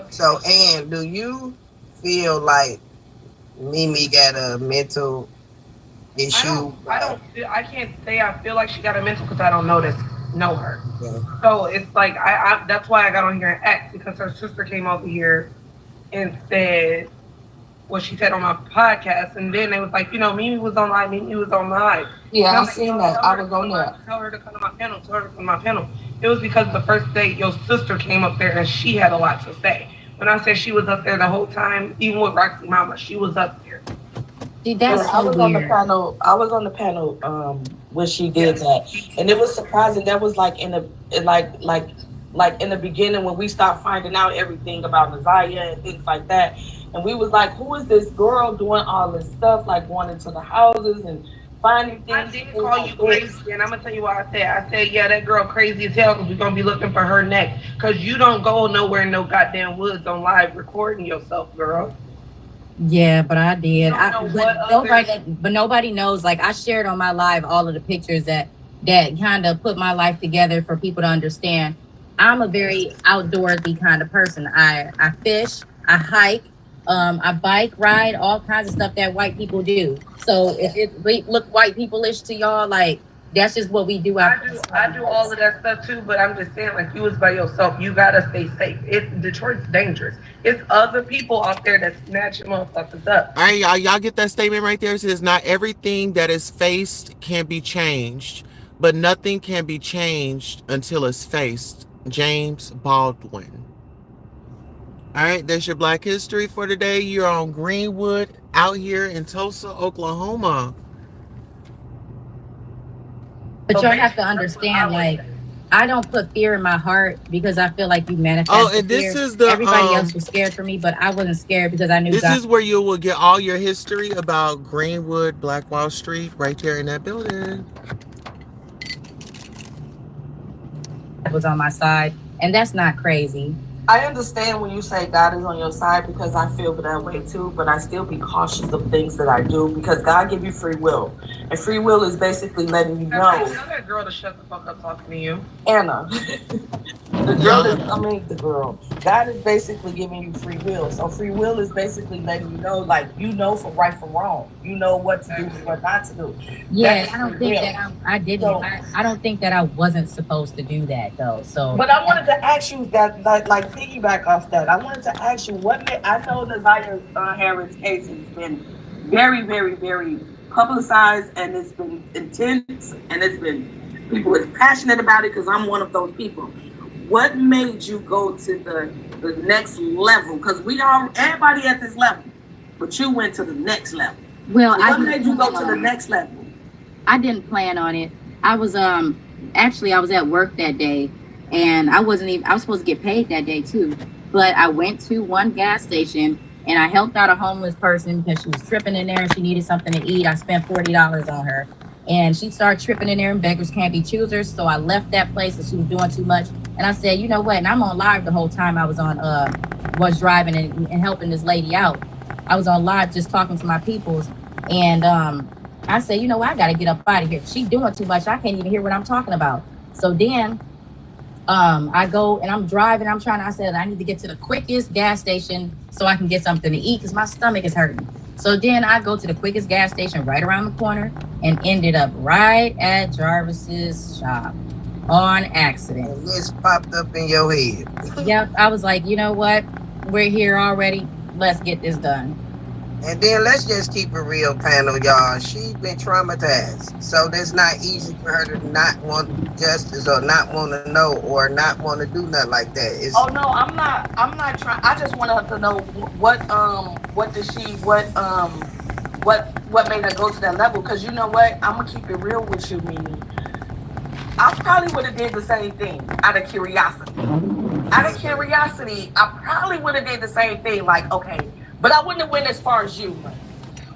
So, Ann, do you feel like Mimi got a mental issue? I can't say I feel like she got a mental, because I don't know her. Yeah. So it's like I that's why I got on here and asked, because her sister came over here and said what she said on my podcast, and then it was like, Mimi was on live. Yeah, I seen that. I was on there. Tell her to come to my panel. It was because the first day your sister came up there and she had a lot to say. When I said she was up there the whole time, even with Roxy Mama, she was up there. I was on the panel. I was on the panel when she did that, and it was surprising. That was like in the beginning when we started finding out everything about Messiah and things like that, and we was like, "Who is this girl doing all this stuff, like going into the houses and finding things?" I didn't call you crazy, and I'm gonna tell you what I said. I said, "Yeah, that girl crazy as hell, because we're gonna be looking for her next. Because you don't go nowhere in no goddamn woods on live recording yourself, girl." Yeah, but I did. But nobody knows. Like, I shared on my live all of the pictures that kind of put my life together for people to understand. I'm a very outdoorsy kind of person. I fish, I hike, I bike ride, all kinds of stuff that white people do. So if it look white people-ish to y'all, like, that's just what we do. I do all of that stuff too, but I'm just saying, like, you was by yourself. You gotta stay safe. Detroit's dangerous. It's other people out there that snatching motherfuckers up. All right, y'all get that statement right there? It says, not everything that is faced can be changed, but nothing can be changed until it's faced. James Baldwin. All right, that's your Black History for today. You're on Greenwood out here in Tulsa, Oklahoma. But y'all have to understand, like, I don't put fear in my heart because I feel like you manifest. Oh, and this fear. is the everybody else was scared for me, but I wasn't scared because I knew this God. is where you will get all your history about Greenwood, Black Wall Street, right there in that building. Was on my side, and that's not crazy. I understand when you say God is on your side, because I feel that way too, but I still be cautious of things that I do, because God give you free will. And free will is basically letting you know. Tell that girl to shut the fuck up talking to you. Anna. The girl. God is basically giving you free will. So free will is basically letting you know, like, for right from wrong. You know what to do and what not to do. Yeah, I don't think that I didn't. So, I don't think that I wasn't supposed to do that though. So, but I wanted to ask you that, like piggyback off that. I wanted to ask you I know the Zaire Harris case has been very, very, very publicized, and it's been intense, and it's been people is passionate about it, because I'm one of those people. What made you go to the next level? Because everybody at this level, but you went to the next level. Well, what made you go to the next level? I didn't plan on it. I was actually I was at work that day, and I was supposed to get paid that day too. But I went to one gas station and I helped out a homeless person because she was tripping in there and she needed something to eat. I spent $40 on her, and she started tripping in there, and beggars can't be choosers. So I left that place, and she was doing too much. And I said, you know what? And I'm on live the whole time I was was driving and helping this lady out. I was on live just talking to my peoples. And I said, you know what? I got to get up out of here. She's doing too much. I can't even hear what I'm talking about. So then I go and I'm driving. I said, I need to get to the quickest gas station so I can get something to eat because my stomach is hurting. So then I go to the quickest gas station right around the corner and ended up right at Jarvis's shop on accident. And this popped up in your head. Yep. I was like, you know what? We're here already. Let's get this done. And then let's just keep it real, panel, y'all. She's been traumatized. So that's not easy for her to not want justice or not want to know or not want to do nothing like that. It's, Oh no, I'm not trying. I just want her to know what did she what made her go to that level? Because you know what, I'm gonna keep it real with you, Mimi. I probably would have did the same thing out of curiosity. Out of curiosity, I probably would have did the same thing. Like, okay, but I wouldn't have went as far as you.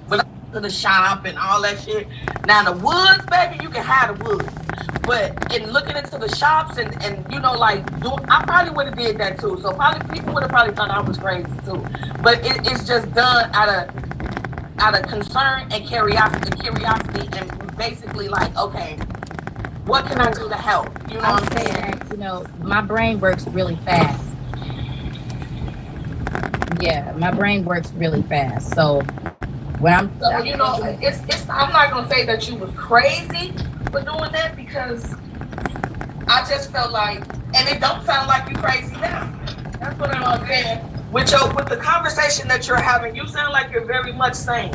But I went to the shop and all that shit. Now the woods, baby, you can have the woods. But in looking into the shops and you know, like I probably would have did that too. So probably people would have probably thought I was crazy too. But it's just done out of concern and curiosity and basically like, okay, what can I do to help? You know what I'm saying? You know, my brain works really fast. Yeah, my brain works really fast. So when So, you know, it's I'm not gonna say that you was crazy for doing that because I just felt like, and it don't sound like you crazy now. That's what I'm saying. With the conversation that you're having, you sound like you're very much sane.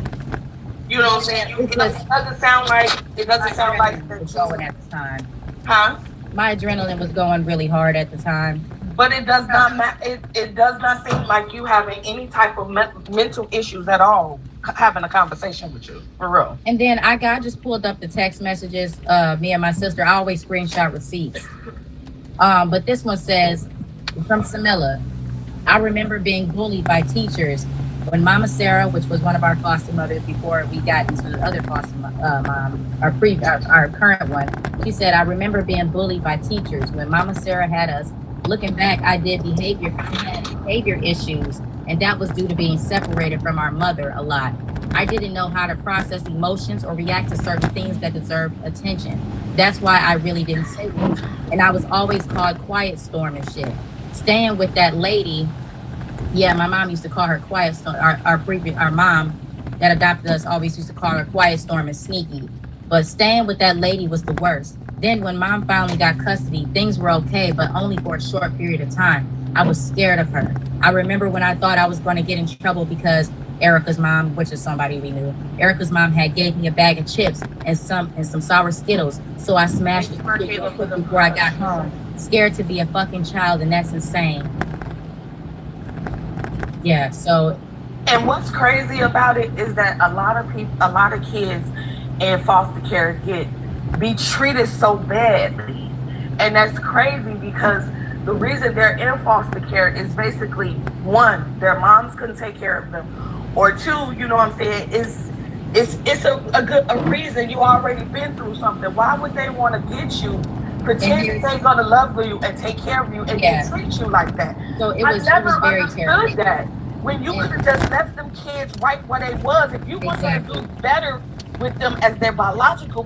You know what I'm saying? It doesn't sound like that was going at the time. Huh? My adrenaline was going really hard at the time. But it does not it does not seem like you having any type of mental issues at all having a conversation with you, for real. And then I just pulled up the text messages. Me and my sister, I always screenshot receipts. But this one says, from Samilla, I remember being bullied by teachers when Mama Sarah, which was one of our foster mothers before we got into the other foster mom, our current one, she said, I remember being bullied by teachers when Mama Sarah had us. Looking back, I had behavior issues, and that was due to being separated from our mother a lot. I didn't know how to process emotions or react to certain things that deserved attention. That's why I really didn't say much. And I was always called Quiet Storm and shit. Staying with that lady, yeah, my mom used to call her Quiet Storm. Our mom that adopted us always used to call her Quiet Storm and Sneaky. But staying with that lady was the worst. Then when mom finally got custody, things were okay, but only for a short period of time. I was scared of her. I remember when I thought I was going to get in trouble because Erica's mom, which is somebody we knew, Erica's mom had gave me a bag of chips and some sour Skittles. So I smashed it before I got home. Scared to be a fucking child, and that's insane. Yeah, so. And what's crazy about it is that a lot of kids in foster care be treated so badly. And that's crazy because the reason they're in foster care is basically, one, their moms couldn't take care of them, or two, you know what I'm saying, it's a reason you already been through something. Why would they want to get you, pretend that they're gonna love you and take care of you and then treat you like that? So it was very terrible. That when you could have just left them kids right where they was. If you want to do better with them as their biological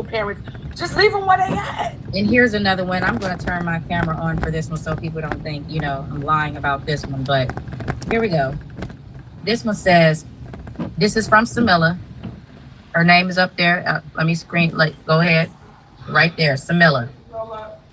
parents, just leave them where they at. And here's another one. I'm going to turn my camera on for this one so people don't think, you know, I'm lying about this one. But here we go. This one says, this is from Samilla. Her name is up there. Let me go ahead. Right there, Samilla.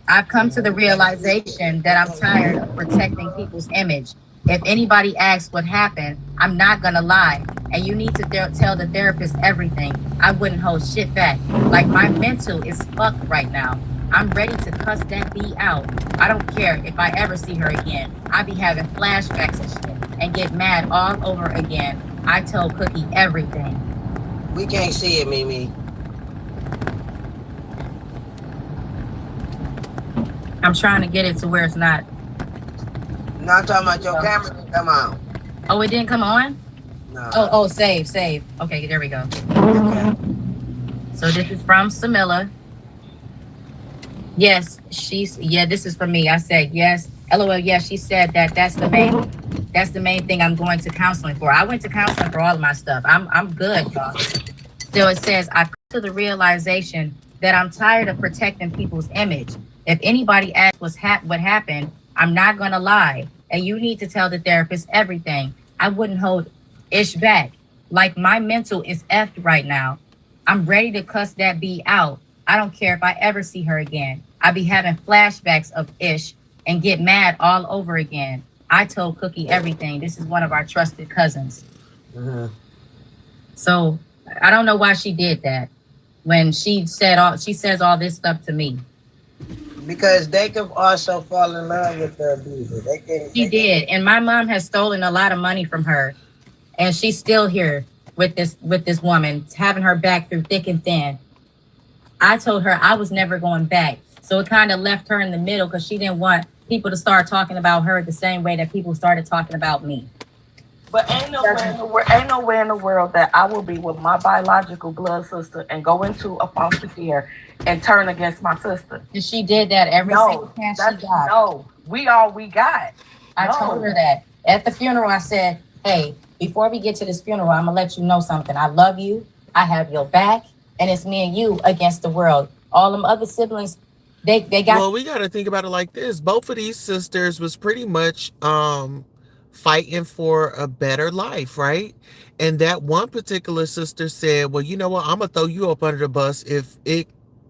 I've come to the realization that I'm tired of protecting people's image. If anybody asks what happened, I'm not gonna lie. And you need to tell the therapist everything. I wouldn't hold shit back. Like, my mental is fucked right now. I'm ready to cuss that B out. I don't care if I ever see her again. I be having flashbacks and shit and get mad all over again. I told Cookie everything. We can't see it, Mimi. I'm trying to get it to where it's not. No, I'm talking about your camera didn't come on. Oh, it didn't come on? No. Oh, save. Okay, there we go. Okay. So this is from Samilla. Yes, this is for me. I said yes. LOL, yes, she said that's the main thing I'm going to counseling for. I went to counseling for all of my stuff. I'm good, y'all. So it says, I've come to the realization that I'm tired of protecting people's image. If anybody asks what happened, I'm not gonna lie. And you need to tell the therapist everything. I wouldn't hold Ish back. Like, my mental is effed right now. I'm ready to cuss that B out. I don't care if I ever see her again. I be having flashbacks of Ish and get mad all over again. I told Cookie everything. This is one of our trusted cousins. Mhm. So I don't know why she did that when she says all this stuff to me. Because they can also fall in love with the abuser. She did, and my mom has stolen a lot of money from her, and she's still here with this woman, having her back through thick and thin. I told her I was never going back, so it kind of left her in the middle because she didn't want people to start talking about her the same way that people started talking about me. But ain't no way in the world that I will be with my biological blood sister and go into a foster care and turn against my sister. And she did that every single chance she got. No, we all we got. I told her that at the funeral. I said, "Hey, before we get to this funeral, I'm gonna let you know something. I love you. I have your back, and it's me and you against the world. All them other siblings, they got." Well, we got to think about it like this. Both of these sisters was pretty much fighting for a better life, right? And that one particular sister said, well, you know what? I'm going to throw you up under the bus if it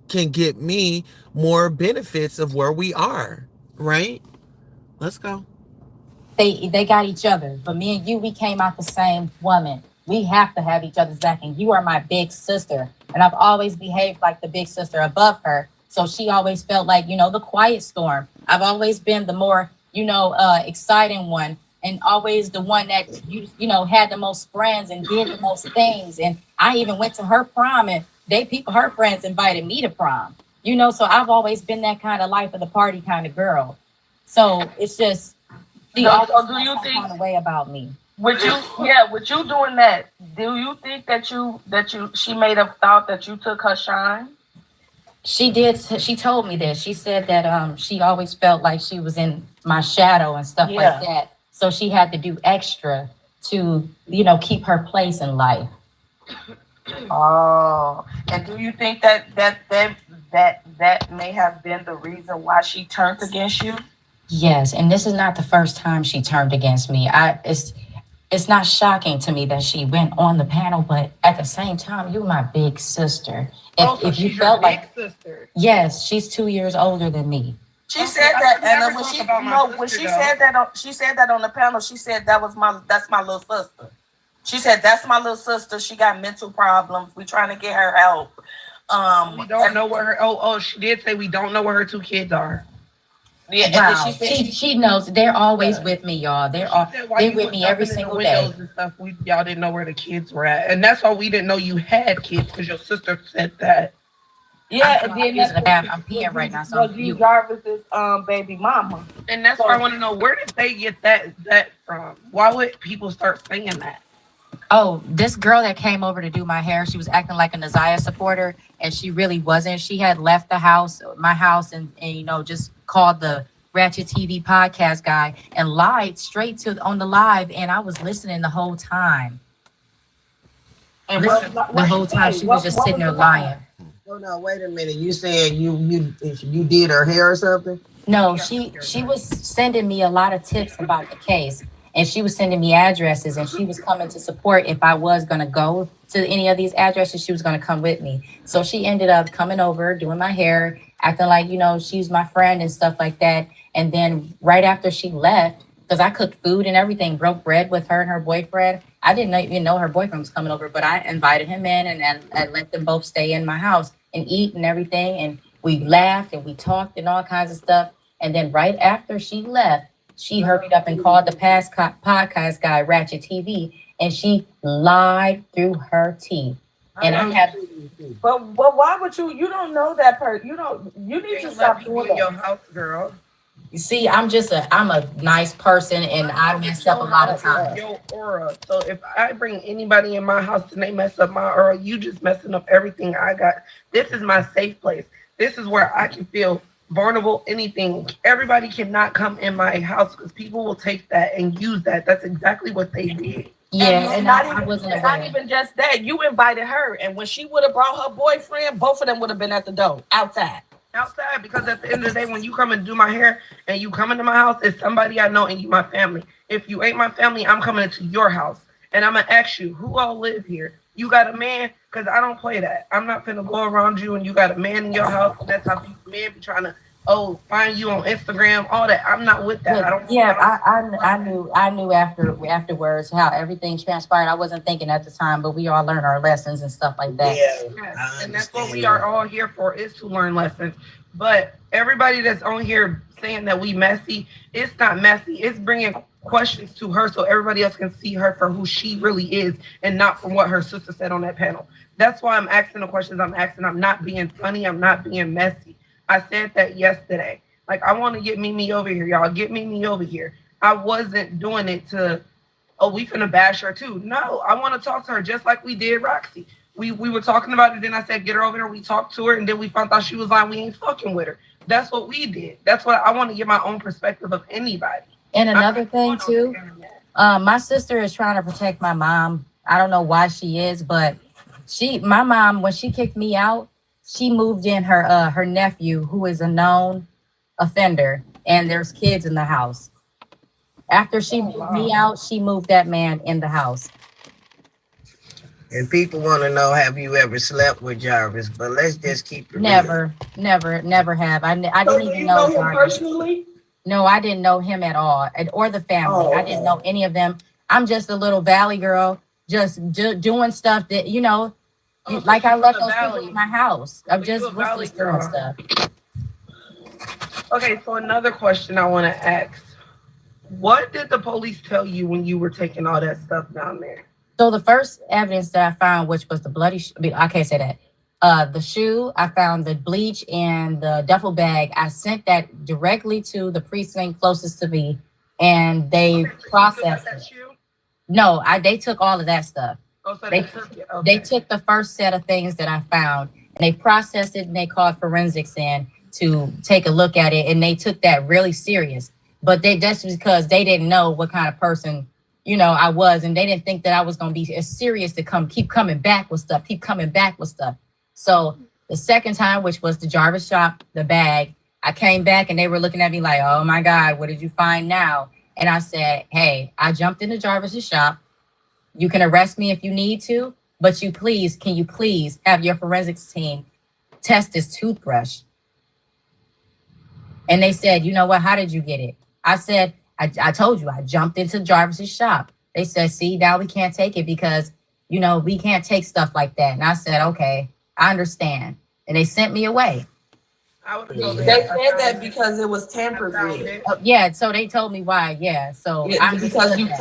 can get me more benefits of where we are, right? Let's go. They got each other, but me and you, we came out the same woman. We have to have each other's back, and you are my big sister, and I've always behaved like the big sister above her. So she always felt like, the quiet storm. I've always been the more, exciting one, and always the one that, had the most friends and did the most things. And I even went to her prom, and her friends invited me to prom, so I've always been that kind of life of the party kind of girl. So it's just, she always do you think kind of way about me. With you doing that, do you think that she may have thought that you took her shine? She did. She told me this. She said that she always felt like she was in my shadow and stuff like that. So she had to do extra to, keep her place in life. Oh, and do you think that may have been the reason why she turned against you? Yes, and this is not the first time she turned against me. It's not shocking to me that she went on the panel, but at the same time, you're my big sister. If you felt like sister. Yes, she's 2 years older than me. She said that, and when she said that on the panel, she said that's my little sister. She said that's my little sister. She got mental problems. We trying to get her help. We don't know where her. She did say we don't know where her 2 kids are. Yeah, wow. She knows they're always with me, y'all. They're with me every single day. And stuff, y'all didn't know where the kids were at, and that's why we didn't know you had kids because your sister said that. Yeah, and then I'm peeing right now, so you Jarvis's baby mama, and that's why I want to know, where did they get that from? Why would people start saying that? Oh, this girl that came over to do my hair, she was acting like a Naziah supporter, and she really wasn't. She had left my house, and just called the Ratchet TV podcast guy and lied straight on the live, and I was listening the whole time. And the whole time she was just sitting there lying. Oh no, wait a minute. You saying you did her hair or something? No, she was sending me a lot of tips about the case. And she was sending me addresses, and she was coming to support. If I was going to go to any of these addresses, she was going to come with me. So she ended up coming over, doing my hair, acting like, she's my friend and stuff like that. And then right after she left, because I cooked food and everything, broke bread with her and her boyfriend. I didn't even know her boyfriend was coming over, but I invited him in and I let them both stay in my house and eat and everything. And we laughed and we talked and all kinds of stuff. And then right after she left, she hurried up and called the podcast guy, Ratchet TV, and she lied through her teeth. And I have. But why would you? You don't know that person. You need to stop doing that. Your house, girl. You see, I'm a nice person, and I mess up a lot of times. Your aura. So if I bring anybody in my house and they mess up my aura, you just messing up everything I got. This is my safe place. This is where I can feel vulnerable, anything. Everybody cannot come in my house because people will take that and use that. That's exactly what they did. Yeah, and I wasn't aware. Not even just that. You invited her, and when she would have brought her boyfriend, both of them would have been at the door, outside, because at the end of the day, when you come and do my hair and you come into my house, it's somebody I know and you my family. If you ain't my family, I'm coming into your house, and I'm going to ask you, who all live here? You got a man? Because I don't play that. I'm not finna go around you and you got a man in your house. That's how men be trying to oh, find you on Instagram, all that. I'm not with that. But I don't. yeah, I don't I knew afterwards how everything transpired. I wasn't thinking at the time, but we all learned our lessons and stuff like that. Yeah, Yes, I and that's what understand we that. are all here for, is to learn lessons. But everybody that's on here saying that we messy, it's not messy. It's bringing questions to her so everybody else can see her for who she really is and not from what her sister said on that panel. That's why I'm asking the questions I'm asking. I'm not being funny. I'm not being messy. I said that yesterday. Like, I want to get Mimi over here, y'all. Get Mimi over here. I wasn't doing it to, oh, we finna bash her too. No, I want to talk to her just like we did Roxy. We were talking about it, then I said, get her over here. We talked to her, and then we found out she was lying. We ain't fucking with her. That's what we did. That's what I want to get my own perspective of anybody. And another thing too, my sister is trying to protect my mom. I don't know why she is, but my mom, when she kicked me out, she moved in her nephew, who is a known offender, and there's kids in the house. After she moved me out, she moved that man in the house. And people want to know, have you ever slept with Jarvis? But let's just keep it real. Never have. I So didn't do even you know know him Jarvis. personally? No, I didn't know him at all, or the family. Oh, I didn't know any of them. I'm just a little valley girl, just doing stuff that, Oh, so like I she's left from the those people valley. in my house. I'm So you just a was valley just doing girl. stuff. Okay, so another question I want to ask. What did the police tell you when you were taking all that stuff down there? So the first evidence that I found, which was the bloody, I can't say that. The shoe, I found the bleach and the duffel bag. I sent that directly to the precinct closest to me, and they Okay, so you still got processed that it. shoe? No, they took all of that stuff. Oh, so They they took it. They Okay. took the first set of things that I found, and they processed it, and they called forensics in to take a look at it, and they took that really serious. But that's because they didn't know what kind of person, I was, and they didn't think that I was going to be as serious to keep coming back with stuff. So the second time, which was the Jarvis shop, the bag, I came back and they were looking at me like, oh my God, what did you find now? And I said, hey, I jumped into Jarvis's shop. You can arrest me if you need to, but can you please have your forensics team test this toothbrush? And they said, you know what? How did you get it? I said, I told you, I jumped into Jarvis's shop. They said, see, now we can't take it because, we can't take stuff like that. And I said, okay, I understand. And they sent me away. I would go They there. said that because it was tampered with. Yeah, so they told me why. Yeah, so Yeah, I because you understood that.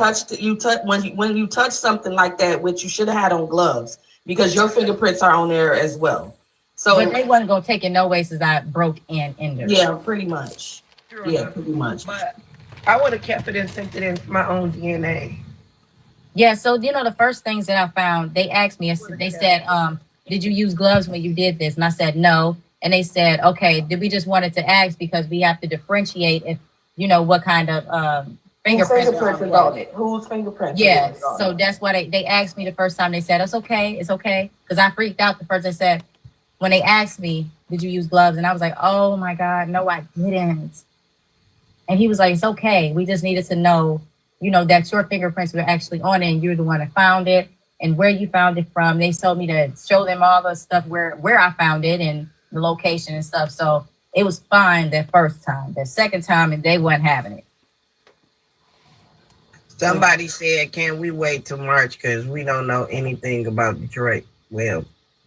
touched when you touch something like that, which you should have had on gloves, because your fingerprints are on there as well. So But they wasn't gonna take it no way since I broke in there. yeah, pretty much. True Yeah, enough. pretty much. But I would have kept it and sent it in for my own DNA. Yeah, so the first things that I found, they asked me, they said, did you use gloves when you did this? And I said, no. And they said, okay, did we just wanted to ask because we have to differentiate if, what kind of Whose fingerprints fingerprints is on it? Whose fingerprints? Yeah, so that's why they asked me the first time. They said, it's okay. Because I freaked out the first. They said, when they asked me, did you use gloves? And I was like, oh my God, no, I didn't. And he was like, it's okay. We just needed to know, that your fingerprints were actually on it and you're the one that found it and where you found it from. They told me to show them all the stuff where I found it and the location and stuff. So it was fine that first time. The second time, they weren't having it. Somebody said, can we wait till March because we don't know anything about Detroit? Well,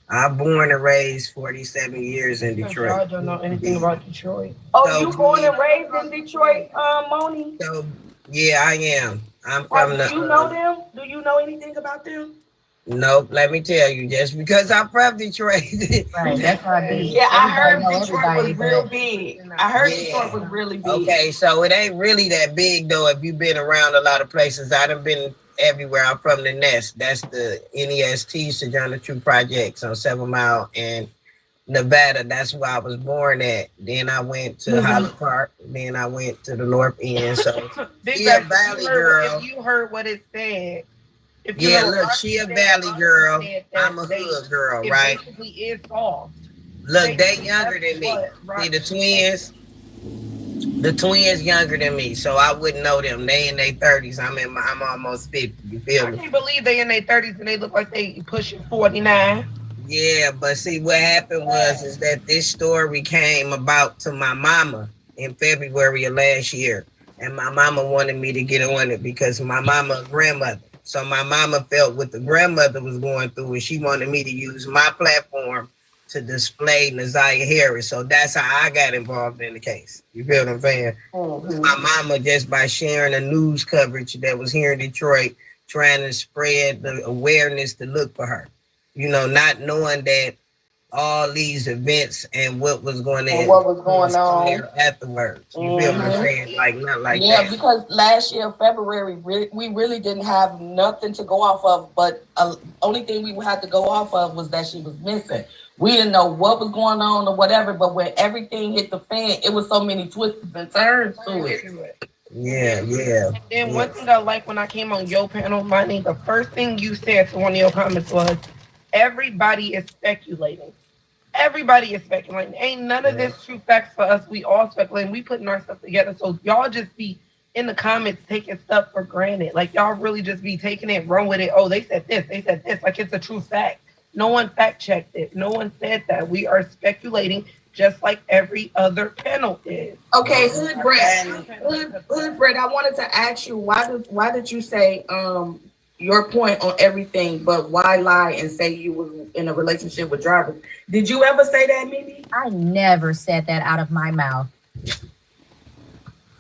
I'm born and raised 47 years in Detroit. I don't know anything about Detroit. Oh, So, you born and raised in Detroit, Moni? So, yeah, I am. I'm Like, from do you know them? Do you know anything about them? Nope, let me tell you, just because I'm from Detroit. Right, that's how I be. Yeah, I heard Everybody know Detroit everybody, was real but- big. I heard Yeah. Detroit was really big. Okay, so it ain't really that big though. If you've been around a lot of places, I done been everywhere. I'm from the Nest. That's the NEST Sojourner True Projects on 7 Mile in Nevada. That's where I was born at. Then I went to Holland Park. Then I went to the North End. So Big She a Back, valley girl. If you heard what it said, if you yeah, heard what look, Roxy she a said, valley Roxy girl. said that I'm a hood girl, it right? basically is soft. Look, they Basically, younger that's than me. what See, Roxy the twins younger than me, so I wouldn't know them. They in their 30s. I'm almost 50. You feel I me? can't believe they in their 30s and they look like they pushing 49. Yeah, but see what happened was is that this story came about to my mama in February of last year. And my mama wanted me to get on it because my mama a grandmother. So my mama felt what the grandmother was going through and she wanted me to use my platform to display Naziah Harris. So that's how I got involved in the case. You feel what I'm saying? My mama, just by sharing the news coverage that was here in Detroit, trying to spread the awareness to look for her, not knowing that all these events and what was going And to what was going on afterwards. You feel what I'm saying? Like, not like Yeah, that. because last year, February, we really didn't have nothing to go off of, but only thing we had to go off of was that she was missing. We didn't know what was going on or whatever, but when everything hit the fan, it was so many twists and turns to it. Yeah, yeah. And then one thing I like when I came on your panel, Money, the first thing you said to one of your comments was, everybody is speculating. Everybody is speculating. Ain't none of this true facts for us. We all speculating. We putting our stuff together. So y'all just be in the comments taking stuff for granted. Like y'all really just be taking it, run with it. Oh, they said this. They said this. Like it's a true fact. No one fact checked it. No one said that. We are speculating just like every other panel is. Okay, Hood Brett. Hood Brett, I wanted to ask you why did you say your point on everything, but why lie and say you was in a relationship with drivers? Did you ever say that, Mimi? I never said that out of my mouth.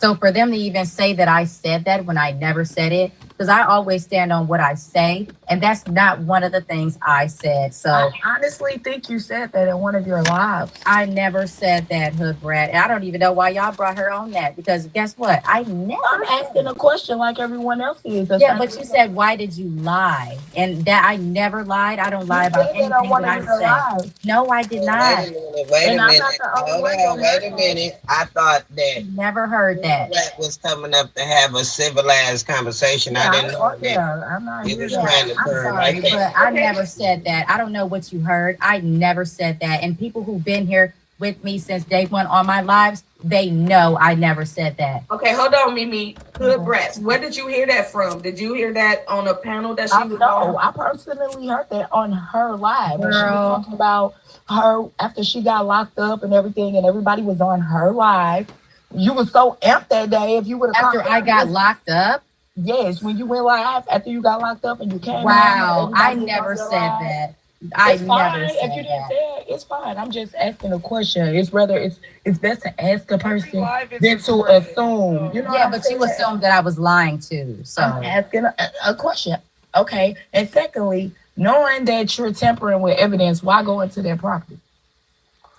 So for them to even say that I said that when I never said it, because I always stand on what I say, and that's not one of the things I said. So I honestly think you said that in one of your lives. I never said that, Hood Brad. I don't even know why y'all brought her on that, because guess what? I never. I'm asking a question like everyone else is. Yeah, but you said, why did you lie? And that I never lied. I don't lie about anything that I said. No, I did not. Wait a minute. Hold on, wait a minute. I thought that never heard that was coming up to have a civilized conversation. I didn't know that. I'm not it was trying to turn like but that. I never said that. I don't know what you heard. I never said that. And people who've been here with me since day one on my lives, they know I never said that. Okay, hold on, Mimi. Hood Brats. Where did you hear that from? Did you hear that on a panel that she was on? No, I personally heard that on her live. Girl. She was talking about her after she got locked up and everything, and everybody was on her live. You were so amped that day. If you would have after I got locked up. Yes, when you went live after you got locked up and you came. Wow, I never said that. I never said if you didn't say it, it's fine. I'm just asking a question. It's best to ask a person than to assume. You know yeah, but you assumed that I was lying too. So I'm asking a question. Okay. And secondly, knowing that you're tampering with evidence, why go into their property?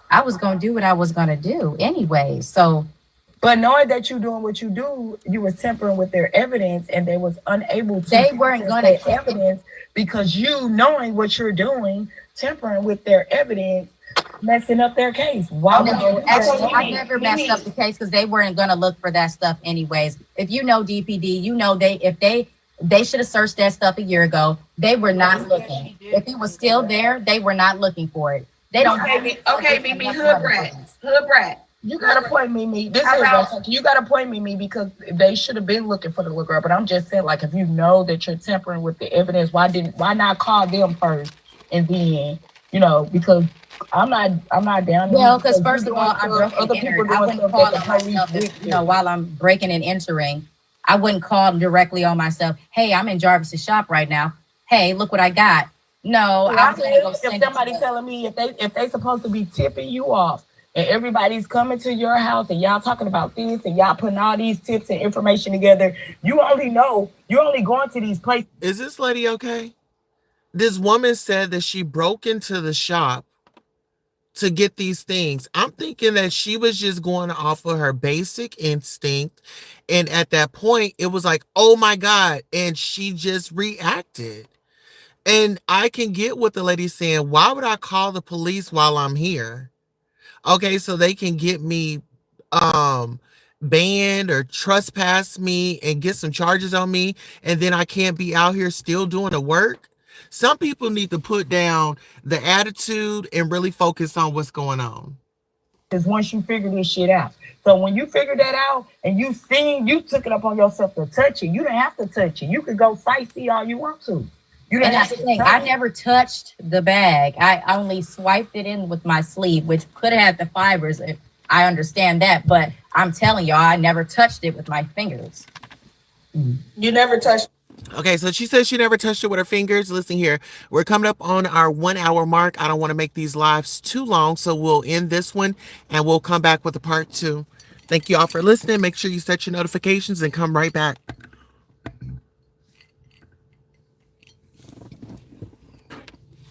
I was gonna do what I was gonna do anyway. So but knowing that you're doing what you do, you were tampering with their evidence and they was unable to. They weren't going to evidence because you knowing what you're doing, tampering with their evidence, messing up their case. Why would you? Actually, I never messed up the case because they weren't going to look for that stuff anyways. If you know DPD, you know they should have searched that stuff a year ago. They were not looking. If it was still there, they were not looking for it. They don't. Okay, Mimi, Hood Brat. You gotta point me. You gotta point me because they should have been looking for the little girl. But I'm just saying, like, if you know that you're tampering with the evidence, why not call them first and then, because I'm not down. Well, because first of all, I broke and entered. I wouldn't call on myself, while I'm breaking and entering. I wouldn't call directly on myself. Hey, I'm in Jarvis's shop right now. Hey, look what I got. No, if somebody telling me if they supposed to be tipping you off. And everybody's coming to your house and y'all talking about this and y'all putting all these tips and information together. You only going to these places. Is this lady okay? This woman said that she broke into the shop to get these things. I'm thinking that she was just going off of her basic instinct. And at that point, it was like, oh my God. And she just reacted. And I can get what the lady's saying. Why would I call the police while I'm here? Okay, so they can get me banned or trespass me and get some charges on me, and then I can't be out here still doing the work. Some people need to put down the attitude and really focus on what's going on. Because once you figure this shit out. So when you figure that out and you took it up on yourself to touch it, you don't have to touch it. You could go sightsee all you want to. You And didn't that's have the to thing. touch I it. never touched the bag. I only swiped it in with my sleeve, which could have the fibers. I understand that, but I'm telling y'all, I never touched it with my fingers. You never touched. Okay, so she says she never touched it with her fingers. Listen here, we're coming up on our 1 hour mark. I don't want to make these lives too long, so we'll end this one and we'll come back with a part 2. Thank you all for listening. Make sure you set your notifications and come right back.